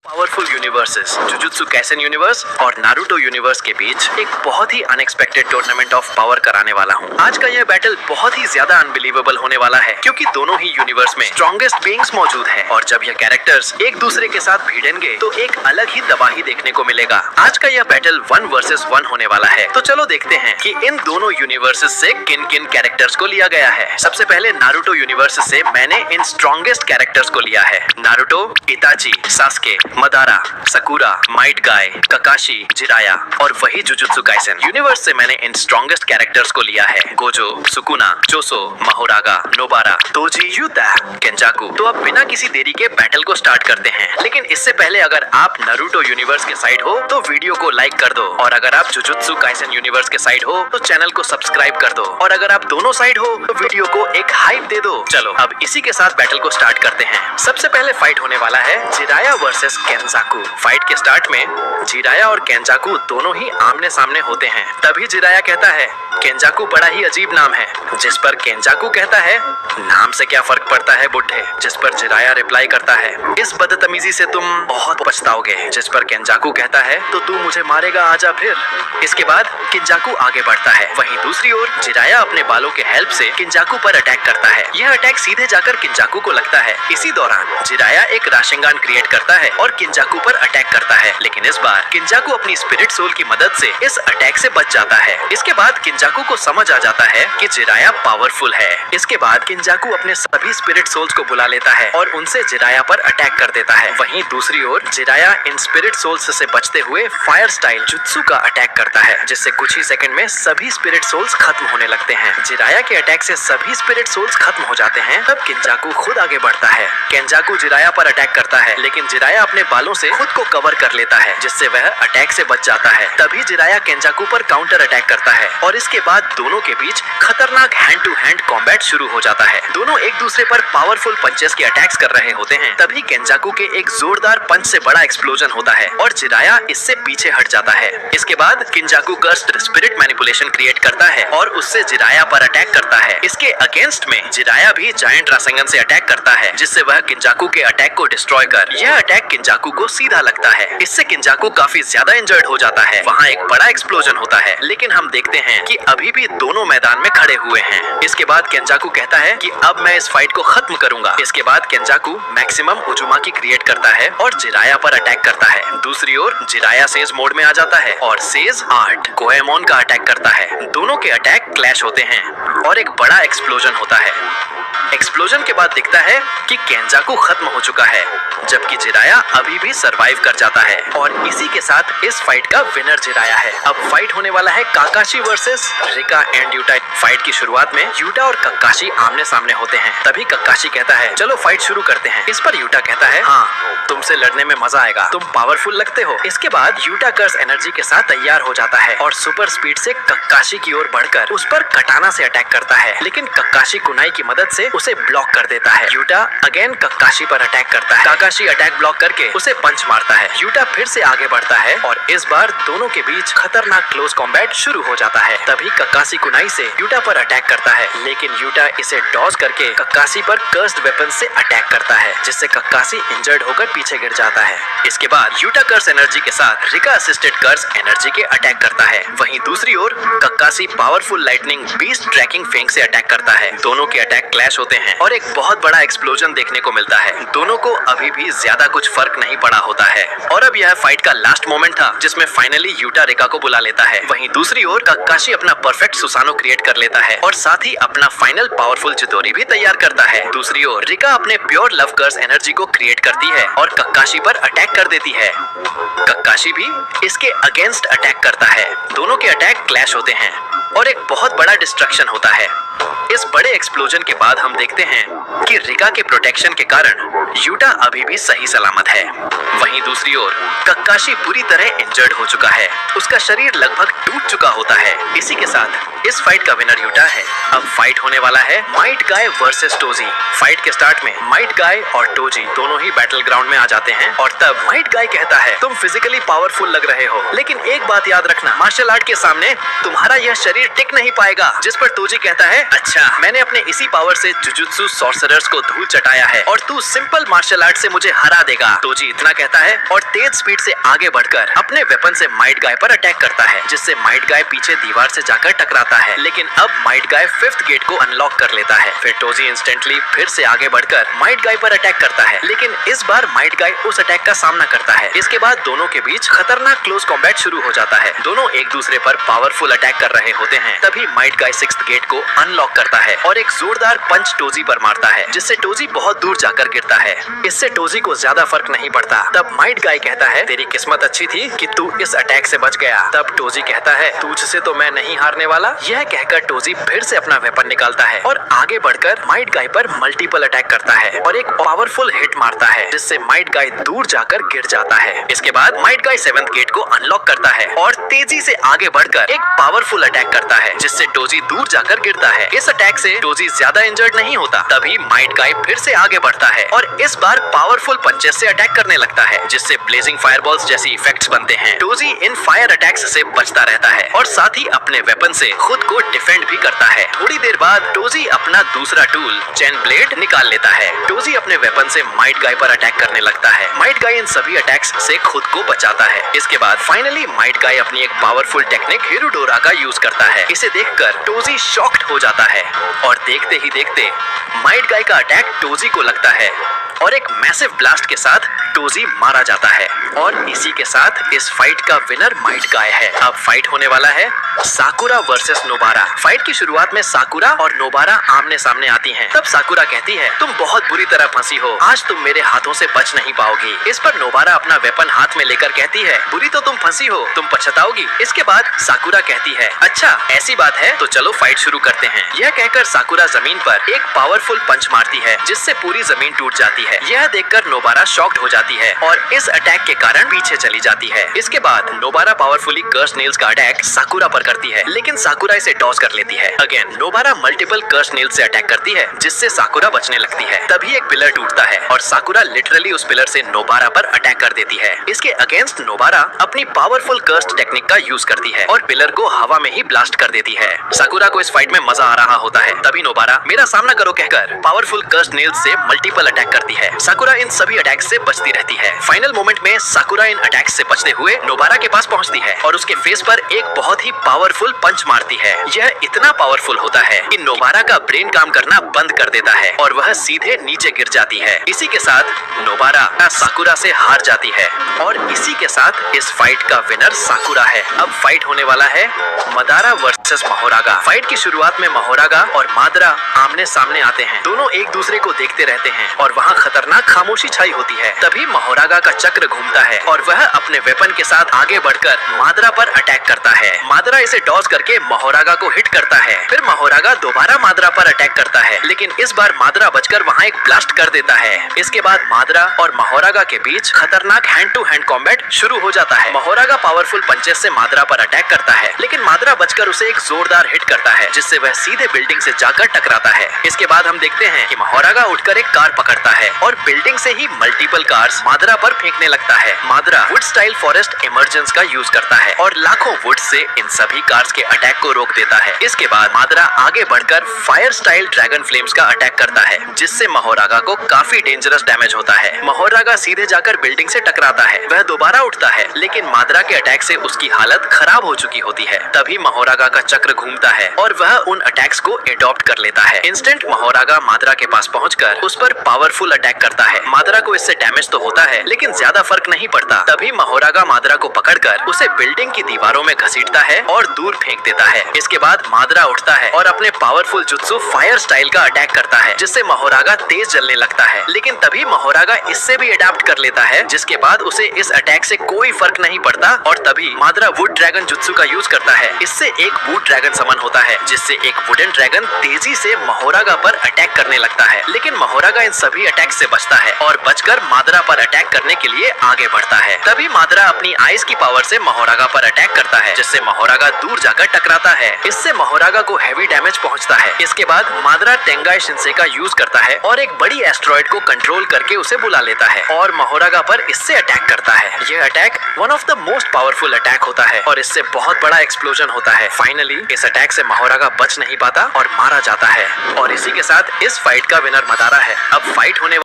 Powerful universes jujutsu Kaisen universe और Naruto universe के बीच एक बहुत ही अनएक्सपेक्टेड टूर्नामेंट ऑफ पावर कराने वाला हूँ। आज का यह बैटल बहुत ही ज्यादा अनबिलीवेबल होने वाला है क्योंकि दोनों ही यूनिवर्स में स्ट्रॉन्गेस्ट बीइंग्स मौजूद हैं और जब यह कैरेक्टर्स एक दूसरे के साथ भिड़ेंगे तो एक अलग ही तबाही देखने को मिलेगा। आज का यह बैटल 1 वर्सेस 1 होने वाला है, तो चलो देखते हैं कि इन दोनों यूनिवर्सेस से किन किन कैरेक्टर्स को लिया गया है। सबसे पहले नारुतो यूनिवर्स से मैंने इन स्ट्रॉन्गेस्ट कैरेक्टर्स को लिया है। Naruto, Itachi, Sasuke, Madara, Sakura, Might Guy, Kakashi, Jiraiya और वही जुजुत्सु काइसेन यूनिवर्स से मैंने इन स्ट्रॉन्गेस्ट कैरेक्टर्स को लिया है। Gojo, Sukuna, Choso, Mahoraga, Nobara, Toji, Yuta, Kenjaku. तो अब बिना किसी देरी के बैटल को स्टार्ट करते हैं, लेकिन इससे पहले अगर आप नारुतो यूनिवर्स के साइड हो तो वीडियो को लाइक कर दो और अगर आप जुजुत्सु काइसेन यूनिवर्स के साइड हो तो चैनल को सब्सक्राइब कर दो और अगर आप दोनों साइड हो तो वीडियो को एक हाइप दे दो। चलो अब इसी के साथ बैटल को स्टार्ट करते हैं। सबसे पहले फाइट होने वाला है जिराया वर्सेस केंजाकू। फाइट के स्टार्ट में जिराया और केंजाकू दोनों ही आमने सामने होते हैं। तभी जिराया कहता है, केंजाकू बड़ा ही अजीब नाम है। जिस पर केंजाकू कहता है, नाम से क्या फर्क पड़ता है बुड्ढे। जिस पर जिराया रिप्लाई करता है, इस बदतमीजी से तुम बहुत पछताओगे। जिस पर केंजाकू कहता है, तो तू मुझे मारेगा, आजा फिर। इसके बाद केंजाकू आगे बढ़ता है। वहीं दूसरी ओर जिराया अपने बालों के हेल्प से केंजाकू पर अटैक करता है। यह अटैक सीधे जाकर केंजाकू को लगता है। इसी दौरान जिराया एक राशिंगान क्रिएट करता है और केंजाकू पर अटैक करता है, लेकिन इस बार केंजाकू अपनी स्पिरिट सोल की मदद से इस अटैक से बच जाता है। इसके बाद केंजाकू को समझ आ जाता है कि जिराया पावरफुल है। इसके बाद केंजाकू अपने सभी स्पिरिट सोल्स को बुला लेता है और उनसे जिराया पर अटैक कर देता है। वहीं दूसरी ओर जिराया इन स्पिरिट सोल्स से बचते हुए फायर स्टाइल जुत्सु का अटैक करता है, जिससे कुछ ही सेकंड में सभी स्पिरिट सोल्स खत्म होने लगते हैं। जिराया के अटैक से सभी स्पिरिट सोल्स खत्म हो जाते हैं। तब केंजाकू खुद आगे बढ़ता है। केंजाकू जिराया पर अटैक करता है, लेकिन जिराया अपने बालों से खुद को कवर कर लेता है, जिससे वह अटैक से बच जाता है। तभी जिराया केंजाकू पर काउंटर अटैक करता है और इसके बाद दोनों के बीच खतरनाक हैंड टू हैंड कॉम्बैट शुरू हो जाता है। दोनों एक दूसरे पर पावरफुल पंचेस के अटैक्स कर रहे होते हैं। तभी केंजाकू के एक जोरदार पंच से बड़ा एक्सप्लोजन होता है और जिराया इससे पीछे हट जाता है। इसके बाद केंजाकू कर्स्ड स्पिरिट मैनिपुलेशन क्रिएट करता है और उससे जिराया पर अटैक करता है। इसके अगेंस्ट में जिराया भी जायंट रासेंगन से अटैक करता है, जिससे वह केंजाकू के अटैक को डिस्ट्रॉय कर यह अटैक केंजाकू को सीधा लगता है। इससे केंजाकू काफी ज्यादा इंजर्ड हो जाता है। वहाँ एक बड़ा एक्सप्लोजन होता है, लेकिन हम देखते हैं कि अभी भी दोनों मैदान में खड़े हुए हैं। इसके बाद केंजाकू कहता है कि अब मैं इस फाइट को खत्म करूंगा। इसके बाद केंजाकू मैक्सिमम उजुमाकी क्रिएट करता है और जिराया पर अटैक करता है। दूसरी ओर जिराया सेज मोड में आ जाता है और सेज 8 गोएमोन का अटैक करता है। दोनों के अटैक क्लैश होते हैं और एक बड़ा एक्सप्लोजन होता है। एक्सप्लोजन के बाद दिखता है कि केंजाकू खत्म हो चुका है, जबकि जिराया अभी भी सरवाइव कर जाता है और इसी के साथ इस फाइट का विनर जिराया है। अब फाइट होने वाला है काकाशी versus Rica and Utah. Fight की शुरुआत में यूटा और ककाशी आमने सामने होते हैं। तभी ककाशी कहता है, चलो फाइट शुरू करते हैं। इस पर यूटा कहता है, हाँ तुमसे लड़ने में मजा आएगा, तुम पावरफुल लगते हो। इसके बाद यूटा कर्स एनर्जी के साथ तैयार हो जाता है और सुपर स्पीड से ककाशी की ओर बढ़कर उस पर कटाना से अटैक करता है, लेकिन ककाशी कुनाई की मदद से उसे ब्लॉक कर देता है। यूटा अगेन ककाशी पर अटैक करता है। काकाशी अटैक ब्लॉक करके उसे पंच मारता है। यूटा फिर से आगे बढ़ता है और इस बार दोनों के बीच खतरनाक क्लोज कॉम्बैट शुरू हो जाता है। तभी ककाशी कुनाई से यूटा पर अटैक करता है, लेकिन यूटा इसे डॉज करके ककाशी पर कर्स्ड वेपन से अटैक करता है, जिससे ककाशी इंजर्ड होकर पीछे गिर जाता है। इसके बाद यूटा कर्स एनर्जी के साथ रिका असिस्टेड कर्स एनर्जी के अटैक करता है। वहीं दूसरी ओर Kakashi powerful lightning beast tracking fang से अटैक करता है। दोनों के अटैक क्लैश होते हैं और एक बहुत बड़ा एक्सप्लोजन देखने को मिलता है। दोनों को अभी भी ज्यादा कुछ फर्क नहीं पड़ा होता है और अब यह फाइट का लास्ट मोमेंट था, जिसमें फाइनली यूटा रिका को बुला लेता है। वहीं दूसरी ओर ककाशी अपना परफेक्ट सुसानो क्रिएट कर लेता है और साथ ही अपना फाइनल पावरफुल चितोरी भी तैयार करता है। दूसरी ओर रिका अपने प्योर लव कर्स एनर्जी को क्रिएट करती है और ककाशी पर अटैक कर देती है। ककाशी भी इसके अगेंस्ट अटैक करता है। दोनों के अटैक क्लैश होते हैं और एक बहुत बड़ा डिस्ट्रक्शन होता है। इस बड़े एक्सप्लोजन के बाद हम देखते हैं कि रिका के प्रोटेक्शन के कारण यूटा अभी भी सही सलामत है। वहीं दूसरी ओर ककाशी पूरी तरह इंजर्ड हो चुका है। उसका शरीर लगभग टूट चुका होता है। इसी के साथ इस फाइट का विनर यूटा है। अब फाइट होने वाला है माइट गाय वर्सेस टोजी। फाइट के स्टार्ट में माइट गाय और टोजी दोनों ही बैटल ग्राउंड में आ जाते हैं और तब माइट गाय कहता है, तुम फिजिकली पावरफुल लग रहे हो, लेकिन एक बात याद रखना, मार्शल आर्ट के सामने तुम्हारा यह शरीर टिक नहीं पाएगा। जिस पर टोजी कहता है, अच्छा, मैंने अपने इसी पावर से जुजुत्सु सॉर्सरर्स को धूल चटाया है और तू सिंपल मार्शल आर्ट से मुझे हरा देगा। टोजी इतना कहता है और तेज स्पीड से आगे बढ़कर अपने वेपन से माइट गाय पर अटैक करता है, जिससे माइट गाय पीछे दीवार से जाकर टकराता है। लेकिन अब माइट गाय 5th गेट को अनलॉक कर लेता है। फिर टोजी इंस्टेंटली फिर से आगे बढ़कर माइट गाय पर अटैक करता है, लेकिन इस बार माइट गाय उस अटैक का सामना करता है। इसके बाद दोनों के बीच खतरनाक क्लोज कॉम्बैट शुरू हो जाता है। दोनों एक दूसरे पर पावरफुल अटैक कर रहे होते हैं। तभी माइट गाय 6th गेट को अनलॉक करता है और एक जोरदार पंच टोजी पर मारता है, जिससे टोजी बहुत दूर जाकर गिरता है। इससे टोजी को ज्यादा फर्क नहीं पड़ता। तब माइट गाय कहता है, तेरी किस्मत अच्छी थी कि तू इस अटैक से बच गया। तब टोजी कहता है, तुझसे तो मैं नहीं हारने वाला। यह कहकर टोजी फिर से अपना वेपन निकालता है और आगे बढ़कर माइट गाय पर मल्टीपल अटैक करता है और एक पावरफुल हिट मारता है, जिससे माइट गाय दूर जाकर गिर जाता है। इसके बाद माइट गाय 7th गेट को अनलॉक करता है और तेजी से आगे बढ़कर एक पावरफुल अटैक करता है, जिससे टोजी दूर जाकर गिरता है। इस अटैक से टोजी ज्यादा इंजर्ड नहीं होता। तभी माइट गाय फिर से आगे बढ़ता है और इस बार पावरफुल पंचेस से अटैक करने लगता है, जिससे ब्लेजिंग फायरबॉल्स जैसी इफेक्ट्स बनते हैं। टोजी इन फायर अटैक्स से बचता रहता है और साथ ही अपने वेपन से खुद को डिफेंड भी करता है। थोड़ी देर बाद टोजी अपना दूसरा टूल चेन ब्लेड निकाल लेता है। टोजी अपने वेपन से माइट गाय पर अटैक करने लगता है। माइट गाय इन सभी अटैक्स से खुद को बचाता है। इसके बाद फाइनली माइट गाय अपनी एक पावरफुल टेक्निक हिरुडोरा का यूज करता है। इसे देखकर टोजी शॉक्ड हो जाता है और देखते ही देखते माइट गाय का अटैक टोजी को लगता है और एक मैसिव ब्लास्ट के साथ टोजी मारा जाता है। और इसी के साथ इस फाइट का विनर माइट गाय है। अब फाइट होने वाला है साकुरा वर्सेस नोबारा। फाइट की शुरुआत में साकुरा और नोबारा आमने सामने आती हैं। तब साकुरा कहती है, तुम बहुत बुरी तरह फंसी हो, आज तुम मेरे हाथों से बच नहीं पाओगी। इस पर नोबारा अपना वेपन हाथ में लेकर कहती है, बुरी तो तुम फंसी हो, तुम पछताओगी। इसके बाद साकुरा कहती है, अच्छा ऐसी बात है तो चलो फाइट शुरू करते हैं। यह कहकर साकुरा जमीन पर एक पावरफुल पंच मारती है, जिससे पूरी जमीन टूट जाती है। यह देखकर नोबारा शॉक्ड हो जाती है और इस अटैक के कारण पीछे चली जाती है। इसके बाद नोबारा पावरफुली कर्स नेल्स का अटैक साकुरा पर करती है, लेकिन साकुरा इसे डॉज कर लेती है। अगेन नोबारा मल्टीपल कर्स नेल्स से अटैक करती है, जिससे साकुरा बचने लगती है। तभी एक पिलर टूटता है और साकुरा लिटरली उस पिलर से नोबारा पर अटैक कर देती है। इसके अगेंस्ट नोबारा अपनी पावरफुल कर्स्ड टेक्निक का यूज करती है और पिलर को हवा में ही ब्लास्ट कर देती है। साकुरा को इस फाइट में मजा आ रहा होता है। तभी नोबारा मेरा सामना करो कहकर पावरफुल कर्स्ड नेल्स से मल्टीपल अटैक करती है। साकुरा इन सभी अटैक्स से बचती रहती है। फाइनल मोमेंट में साकुरा इन अटैक्स से बचते हुए नोबारा के पास पहुंचती है और उसके फेस पर एक बहुत ही पावरफुल पंच मारती है। यह इतना पावरफुल होता है कि नोबारा का ब्रेन काम करना बंद कर देता है और वह सीधे नीचे गिर जाती है। इसी के साथ नोबारा साकुरा से हार जाती है और इसी के साथ इस फाइट का विनर साकुरा है। अब फाइट होने वाला है मदारा वर्सेस महोरागा। फाइट की शुरुआत में महोरागा और मादरा आमने सामने आते हैं। दोनों एक दूसरे को देखते रहते हैं और वहाँ खतरनाक खामोशी छाई होती है। तभी महोरागा का चक्र घूमता है और वह अपने वेपन के साथ आगे बढ़कर मादरा पर अटैक करता है। मादरा इसे डॉज करके महोरागा को हिट करता है। फिर महोरागा दोबारा मादरा पर अटैक करता है, लेकिन इस बार मादरा बचकर वहाँ एक ब्लास्ट कर देता है। इसके बाद मादरा और महोरागा के बीच खतरनाक हैंड टू हैंड कॉम्बैट शुरू हो जाता है। महोरागा पावरफुल पंचेस से मादरा पर अटैक करता है, लेकिन मादरा बचकर उसे एक जोरदार हिट करता है, जिससे वह सीधे बिल्डिंग से जाकर टकराता है। इसके बाद हम देखते हैं कि महोरागा उठकर एक कार पकड़ता है और बिल्डिंग से ही मल्टीपल कार्स मादरा पर फेंकने लगता है। मादरा वुड स्टाइल फॉरेस्ट इमरजेंस का यूज करता है और लाखों वुड से इन सभी कार्स के अटैक को रोक देता है। इसके बाद मादरा आगे बढ़कर फायर स्टाइल ड्रैगन फ्लेम्स का अटैक करता है, जिससे महोरागा को काफी डेंजरस डैमेज होता है। महोरागा सीधे जाकर बिल्डिंग से टकराता है। वह दोबारा उठता है, लेकिन मादरा के अटैक से उसकी हालत खराब हो चुकी होती है। तभी महोरागा का चक्र घूमता है और वह उन अटैक्स को एडॉप्ट कर लेता है। इंस्टेंट महोरागा मादरा के पास पहुंचकर उस पर पावरफुल अटैक करता है। मादरा को इससे डैमेज तो होता है, लेकिन ज्यादा फर्क नहीं पड़ता। तभी महोरागा मादरा को पकड़कर उसे बिल्डिंग की दीवारों में घसीटता है और दूर फेंक देता है। इसके बाद मादरा उठता है और अपने पावरफुल जुत्सु फायर स्टाइल का अटैक करता है, जिससे महोरागा तेज जलने लगता है। लेकिन तभी महोरागा इससे भी अडैप्ट कर लेता है, जिसके बाद उसे इस अटैक से कोई फर्क नहीं पड़ता और तभी मादरा वुड ड्रैगन जुत्सु का यूज करता है। इससे एक वुड ड्रैगन समन होता है, जिससे एक वुडन ड्रैगन तेजी से महोरागा पर अटैक करने लगता है। लेकिन महोरागा इन सभी अटैक से बचता है और बचकर मादरा पर अटैक करने के लिए आगे बढ़ता है। तभी मादरा अपनी आइस की पावर से महोरागा पर अटैक करता है, जिससे महोरागा दूर जाकर टकराता है। इससे मोहोरागा को हैवी डैमेज पहुंचता है। इसके बाद मादरा टेंगाई शिनसे का यूज करता है और एक बड़ी एस्ट्रॉइड को कंट्रोल करके उसे बुला लेता है और मोहोरागा पर इससे अटैक करता है। यह attack one of the most powerful attack होता है और इससे बहुत बड़ा एक्सप्लोजन होता है। फाइनली इस अटैक से मोहोरागा बच नहीं पाता और मारा जाता है। और इसी के साथ इस फाइट का विनर मदारा है। अब फाइट होने